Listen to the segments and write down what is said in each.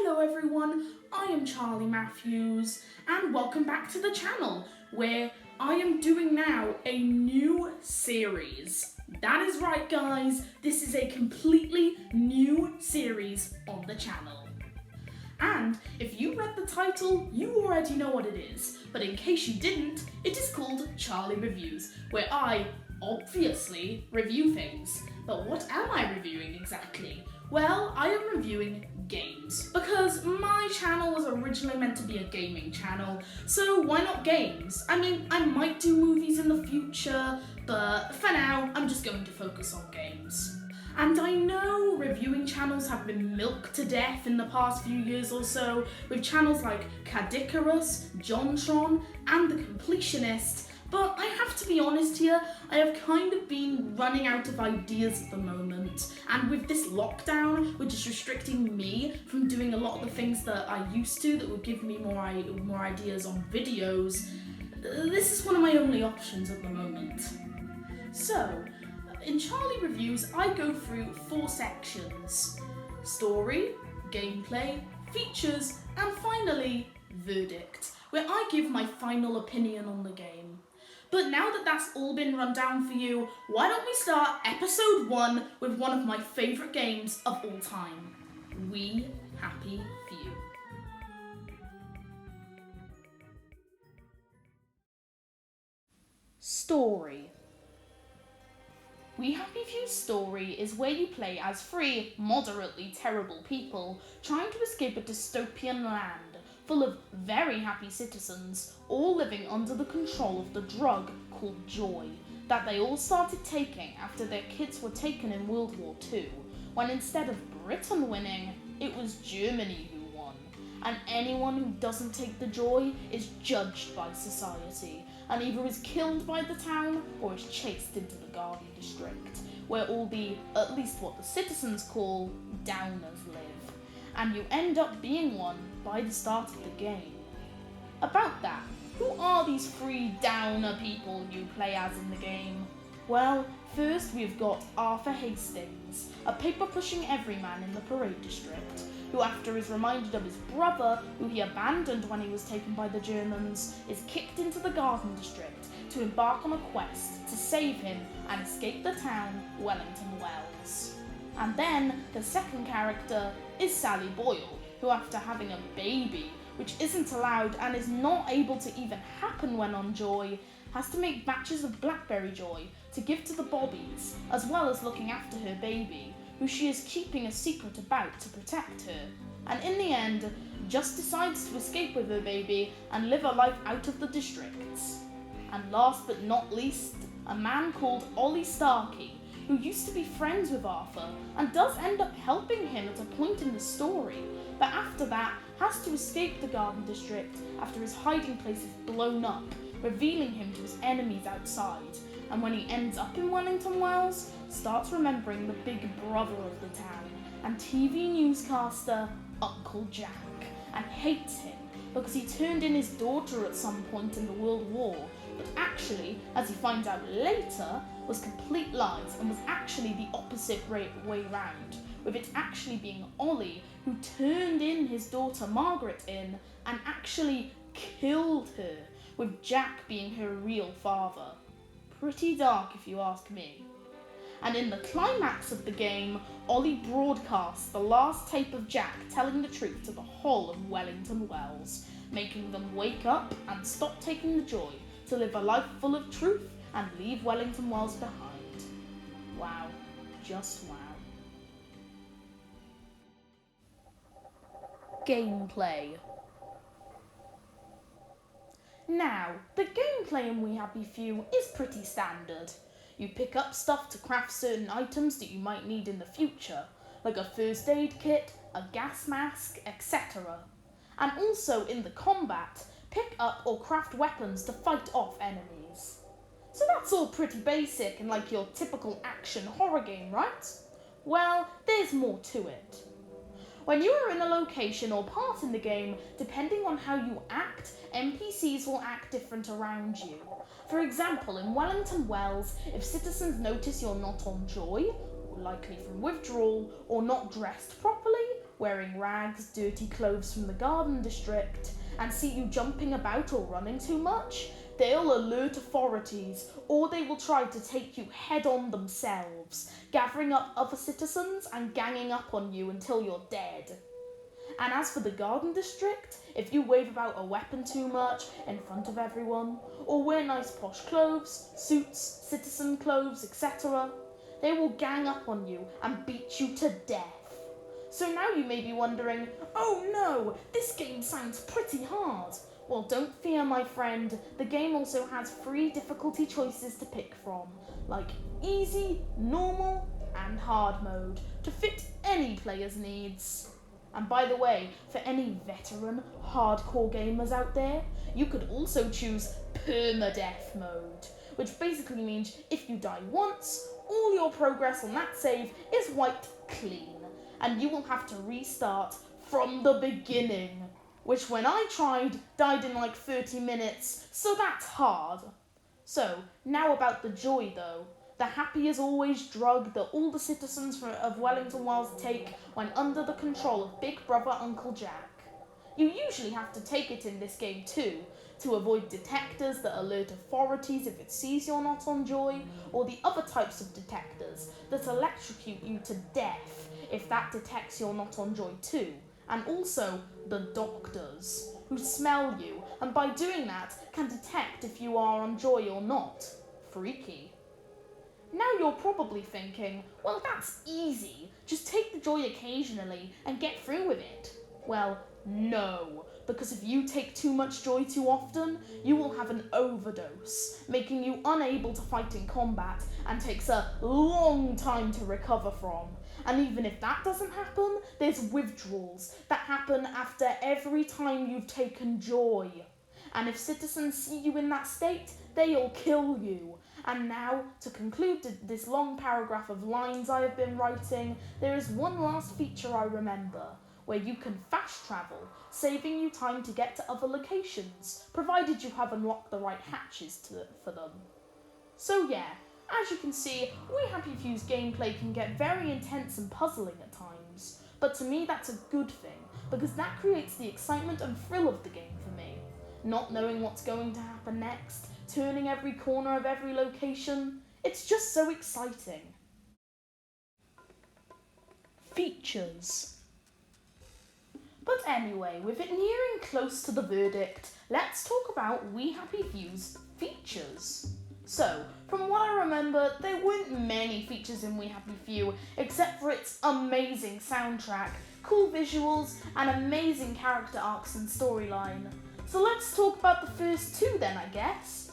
Hello everyone, I am Charlie Matthews and welcome back to the channel where I am doing now a new series. That is right guys, this is a completely new series on the channel. And if you read the title, you already know what it is, but in case you didn't, it is called Charlie Reviews, where I obviously review things. But what am I reviewing exactly? Well, I am reviewing games, because my channel was originally meant to be a gaming channel, so why not games? I mean, I might do movies in the future, but for now, I'm just going to focus on games. And I know reviewing channels have been milked to death in the past few years or so, with channels like Cadicarus, JonTron, and The Completionist, but I have to be honest here, I have kind of been running out of ideas at the moment, and with this lockdown, which is restricting me from doing a lot of the things that I used to that would give me more ideas on videos, this is one of my only options at the moment. So, in Charlie Reviews, I go through 4 sections: story, gameplay, features, and finally, verdict, where I give my final opinion on the game. But now that that's all been run down for you, why don't we start episode 1 with one of my favourite games of all time, We Happy Few. Story. We Happy Few's story is where you play as 3 moderately terrible people trying to escape a dystopian land full of very happy citizens, all living under the control of the drug called joy, that they all started taking after their kids were taken in World War II, when instead of Britain winning, it was Germany who won. And anyone who doesn't take the joy is judged by society, and either is killed by the town or is chased into the Garden District, where all the, at least what the citizens call, downers live. And you end up being one by the start of the game. About that, who are these 3 downer people you play as in the game? Well, first we've got Arthur Hastings, a paper-pushing everyman in the Parade District, who after is reminded of his brother, who he abandoned when he was taken by the Germans, is kicked into the Garden District to embark on a quest to save him and escape the town, Wellington Wells. And then, the second character is Sally Boyle, who after having a baby, which isn't allowed and is not able to even happen when on Joy, has to make batches of Blackberry Joy to give to the Bobbies, as well as looking after her baby, who she is keeping a secret about to protect her, and in the end, just decides to escape with her baby and live a life out of the districts. And last but not least, a man called Ollie Starkey, who used to be friends with Arthur and does end up helping him at a point in the story, but after that has to escape the Garden District after his hiding place is blown up, revealing him to his enemies outside, and when he ends up in Wellington Wells, starts remembering the big brother of the town and TV newscaster Uncle Jack, and hates him because he turned in his daughter at some point in the World War, but actually, as he finds out later, was complete lies and was actually the opposite way round, with it actually being Ollie who turned in his daughter Margaret in and actually killed her, with Jack being her real father. Pretty dark if you ask me. And in the climax of the game, Ollie broadcasts the last tape of Jack telling the truth to the whole of Wellington Wells, making them wake up and stop taking the joy to live a life full of truth and leave Wellington Wells behind. Wow, just wow. Gameplay. Now, the gameplay in We Happy Few is pretty standard. You pick up stuff to craft certain items that you might need in the future, like a first aid kit, a gas mask, etc. And also in the combat, pick up or craft weapons to fight off enemies. So that's all pretty basic and like your typical action horror game, right? Well, there's more to it. When you are in a location or part in the game, depending on how you act, NPCs will act different around you. For example, in Wellington Wells, if citizens notice you're not on Joy, likely from withdrawal, or not dressed properly, wearing rags, dirty clothes from the garden district, and see you jumping about or running too much, they'll alert authorities, or they will try to take you head on themselves, gathering up other citizens and ganging up on you until you're dead. And as for the garden district, if you wave about a weapon too much in front of everyone, or wear nice posh clothes, suits, citizen clothes, etc., they will gang up on you and beat you to death. So now you may be wondering, oh no, this game sounds pretty hard. Well, don't fear, my friend. The game also has 3 difficulty choices to pick from, like easy, normal, and hard mode, to fit any player's needs. And by the way, for any veteran, hardcore gamers out there, you could also choose permadeath mode, which basically means if you die once, all your progress on that save is wiped clean, and you will have to restart from the beginning, which when I tried, died in like 30 minutes, so that's hard. So, now about the joy though. The happy as always drug that all the citizens of Wellington Wells take when under the control of Big Brother Uncle Jack. You usually have to take it in this game too, to avoid detectors that alert authorities if it sees you're not on joy, or the other types of detectors that electrocute you to death if that detects you're not on joy too, and also the doctors, who smell you, and by doing that can detect if you are on joy or not. Freaky. Now you're probably thinking, well, that's easy, just take the joy occasionally and get through with it. Well, no, because if you take too much joy too often, you will have an overdose, making you unable to fight in combat and takes a long time to recover from. And even if that doesn't happen, there's withdrawals that happen after every time you've taken joy. And if citizens see you in that state, they'll kill you. And now, to conclude this long paragraph of lines I have been writing, there is one last feature I remember, where you can fast travel, saving you time to get to other locations, provided you have unlocked the right hatches for them. So yeah, as you can see, We Happy Few's gameplay can get very intense and puzzling at times, but to me that's a good thing, because that creates the excitement and thrill of the game for me. Not knowing what's going to happen next, turning every corner of every location, it's just so exciting. Features. But anyway, with it nearing close to the verdict, let's talk about We Happy Few's features. So, from what I remember, there weren't many features in We Happy Few, except for its amazing soundtrack, cool visuals, and amazing character arcs and storyline. So let's talk about the first 2 then, I guess.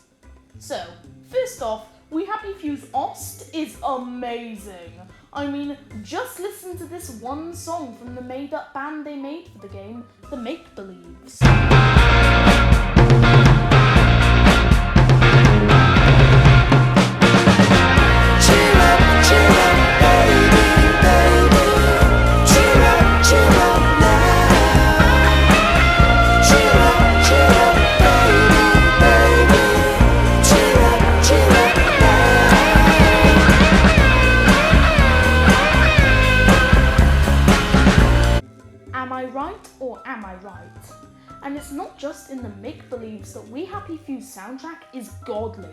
So, first off, We Happy Few's Ost is amazing. I mean, just listen to this one song from the made-up band they made for the game, The Make Believes. Am I right or am I right? And it's not just in the make-believes that We Happy Few's soundtrack is godly.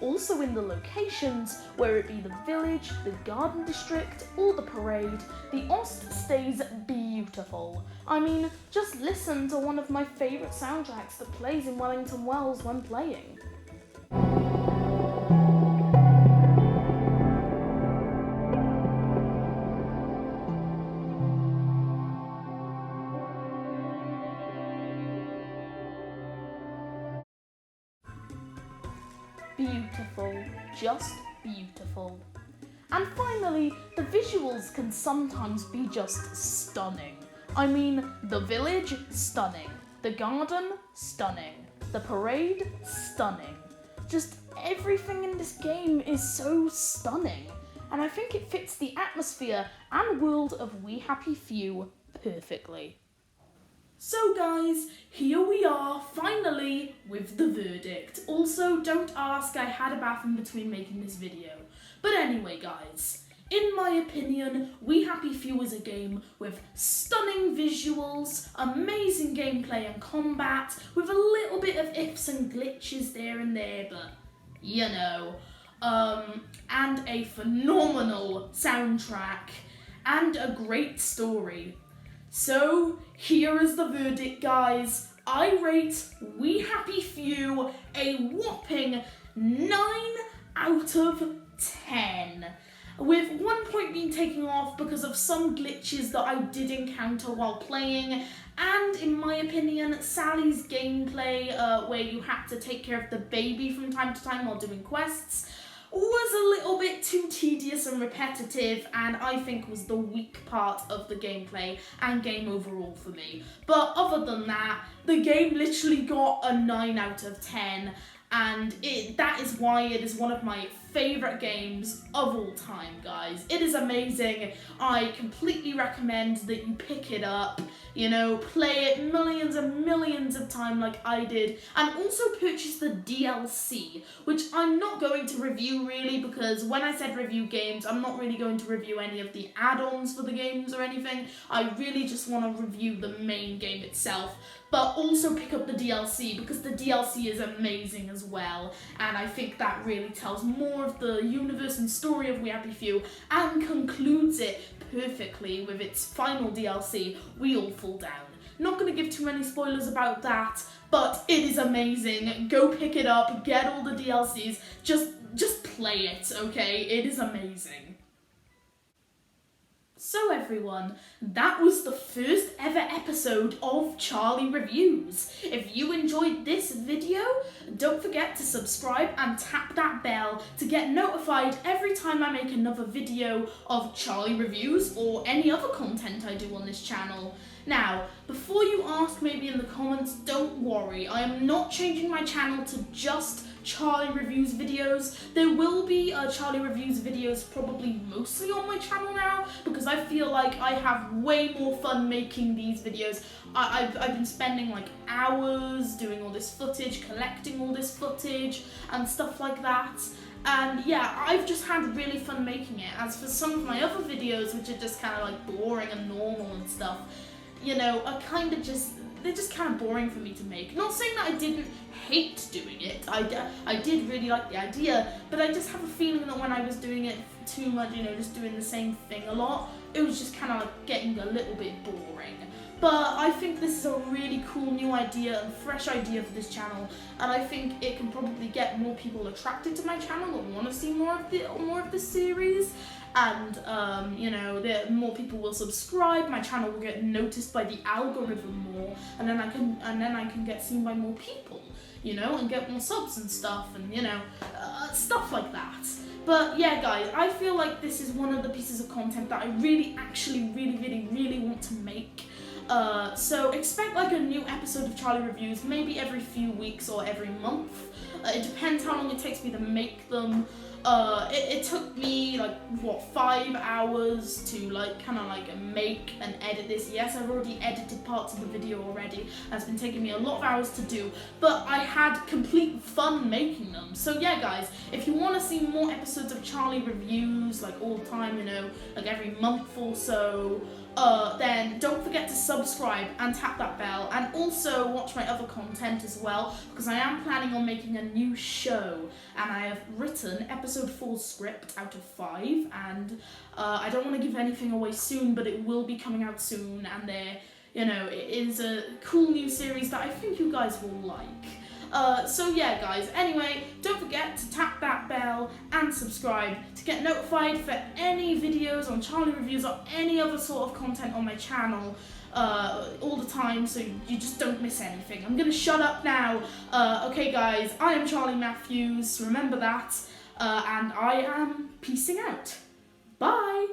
Also in the locations, where it be the village, the garden district, or the parade, the Ost stays beautiful. I mean, just listen to one of my favourite soundtracks that plays in Wellington Wells when playing. Beautiful, just beautiful. And finally, the visuals can sometimes be just stunning. I mean, the village, stunning. The garden, stunning. The parade, stunning. Just everything in this game is so stunning. And I think it fits the atmosphere and world of We Happy Few perfectly. So guys, here we are, finally, with the verdict. Also, don't ask, I had a bath in between making this video. But anyway guys, In my opinion, We Happy Few is a game with stunning visuals, amazing gameplay and combat, with a little bit of ifs and glitches there and there, but you know, and a phenomenal soundtrack and a great story. So here is the verdict, guys. I rate We Happy Few a whopping 9 out of 10. With 1 point being taken off because of some glitches that I did encounter while playing, and in my opinion, Sally's gameplay, where you had to take care of the baby from time to time while doing quests, was a little bit too tedious and repetitive, and I think was the weak part of the gameplay and game overall for me. But other than that, the game literally got a 9 out of 10, and that is why it is one of my favourite games of all time, guys. It is amazing. I completely recommend that you pick it up, you know, play it millions and millions of times like I did, and also purchase the DLC, which I'm not going to review really, because when I said review games, I'm not really going to review any of the add-ons for the games or anything. I really just want to review the main game itself, but also pick up the DLC, because the DLC is amazing as well, and I think that really tells more of the universe and story of We Happy Few and concludes it perfectly with its final DLC, We All Fall Down. Not going to give too many spoilers about that, but it is amazing. Go pick it up, get all the DLCs, just play it, okay? It is amazing. So everyone, that was the first ever episode of Charlie Reviews. If you enjoyed this video, don't forget to subscribe and tap that bell to get notified every time I make another video of Charlie Reviews or any other content I do on this channel. Now, before you ask maybe in the comments, don't worry, I am not changing my channel to just Charlie Reviews videos. There will be Charlie Reviews videos probably mostly on my channel now, because I feel like I have way more fun making these videos. I've been spending like hours doing all this footage, collecting all this footage and stuff like that. And yeah, I've just had really fun making it. As for some of my other videos, which are just kind of like boring and normal and stuff, you know, they're just kind of boring for me to make. Not saying that I didn't hate doing it. I did really like the idea, but I just have a feeling that when I was doing it too much, you know, just doing the same thing a lot, it was just kind of like getting a little bit boring. But I think this is a really cool new idea and fresh idea for this channel, and I think it can probably get more people attracted to my channel and want to see more of this series. And you know, more people will subscribe. My channel will get noticed by the algorithm more, and then I can get seen by more people, you know, and get more subs and stuff, and you know, stuff like that. But yeah, guys, I feel like this is one of the pieces of content that I really want to make. So expect like a new episode of Charlie Reviews, maybe every few weeks or every month. It depends how long it takes me to make them. It took me like, what, 5 hours to like kind of like make and edit this. Yes, I've already edited parts of the video already. It's been taking me a lot of hours to do, but I had complete fun making them. So yeah, guys, if you want to see more episodes of Charlie Reviews, like all the time, you know, like every month or so, then don't forget to subscribe and tap that bell, and also watch my other content as well, because I am planning on making a new show, and I have written episode 4 script out of 5, and I don't want to give anything away soon, but it will be coming out soon, and you know, it is a cool new series that I think you guys will like. So yeah, guys, anyway, don't forget to tap that bell and subscribe to get notified for any videos on Charlie Reviews or any other sort of content on my channel all the time, so you just don't miss anything. I'm gonna shut up now. Okay, guys, I am Charlie Matthews, remember that, and I am peacing out. Bye!